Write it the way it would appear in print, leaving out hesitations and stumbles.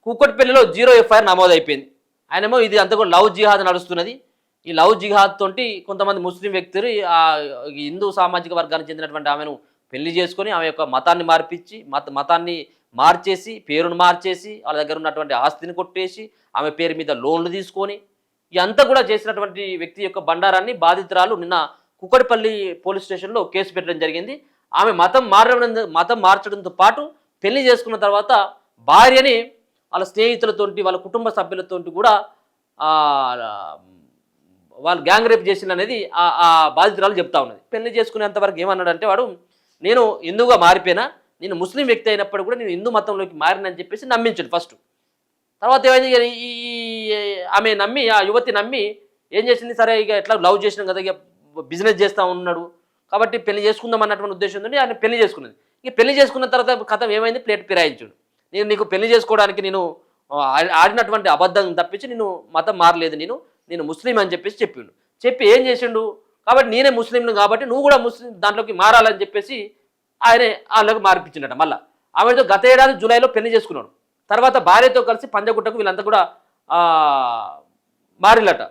కూకట్పల్లిలో 0 ఎఫ్ఐఆర్ నమోదైపోయింది. ఆయనేమో ఇది అంతా కూడా లవ్ జిహాద్ నడుస్తున్నది. ఈ లవ్ జిహాద్ తోటి కొంతమంది ముస్లిం వ్యక్తులు హిందూ సామాజిక వర్గానికి చెందినటువంటి ఆమెను పెళ్లి చేసుకొని ఆమె యొక్క మతాన్ని మార్పించి మతాన్ని మార్చేసి పేరును మార్చేసి వాళ్ళ దగ్గర ఉన్నటువంటి ఆస్తిని కొట్టేసి ఆమె పేరు మీద లోన్లు తీసుకొని ఇదంతా కూడా చేసినటువంటి వ్యక్తి యొక్క బండారాన్ని బాధితురాలు నిన్న కుక్కడిపల్లి పోలీస్ స్టేషన్లో కేసు పెట్టడం జరిగింది. ఆమె మతం మార్చడంతో పాటు పెళ్లి చేసుకున్న తర్వాత భార్యని వాళ్ళ స్నేహితులతోటి వాళ్ళ కుటుంబ సభ్యులతోటి కూడా వాళ్ళు గ్యాంగ్ రేప్ చేసిన అనేది ఆ బాధితురాలు చెప్తా ఉన్నది. పెళ్లి చేసుకునేంతవరకు ఏమన్నాడంటే వాడు, నేను హిందువుగా మారిపోయినా, నేను ముస్లిం వ్యక్తి అయినప్పుడు కూడా నేను హిందూ మతంలోకి మారినని చెప్పేసి నమ్మించాడు ఫస్ట్. తర్వాత ఏమైంది, ఆమె నమ్మి, ఆ యువతి నమ్మి ఏం చేసింది, సరే ఇక ఎట్లా లవ్ చేసినాం కదా, ఇక బిజినెస్ చేస్తూ ఉన్నాడు కాబట్టి పెళ్లి చేసుకుందాం అన్నటువంటి ఉద్దేశంతో ఆయన పెళ్లి చేసుకున్నది. ఇక పెళ్లి చేసుకున్న తర్వాత కథం ఏమైంది, ప్లేట్ ఫిరాయించుడు. నేను నీకు పెళ్లి చేసుకోవడానికి నేను ఆడినటువంటి అబద్ధం తప్పించి నేను మతం మారలేదు, నేను ముస్లిం అని చెప్పేసి చెప్పిండు. చెప్పి ఏం చేసిండు, కాబట్టి నేనే ముస్లింను కాబట్టి నువ్వు కూడా ముస్లిం దాంట్లోకి మారాలని చెప్పేసి ఆయనే వాళ్ళకి మార్పించిండట. మళ్ళీ ఆమెతో గత ఏడాది జూలైలో పెళ్లి చేసుకున్నాడు. తర్వాత భార్యతో కలిసి పంజగుట్టకు వీళ్ళంతా కూడా మారిలట.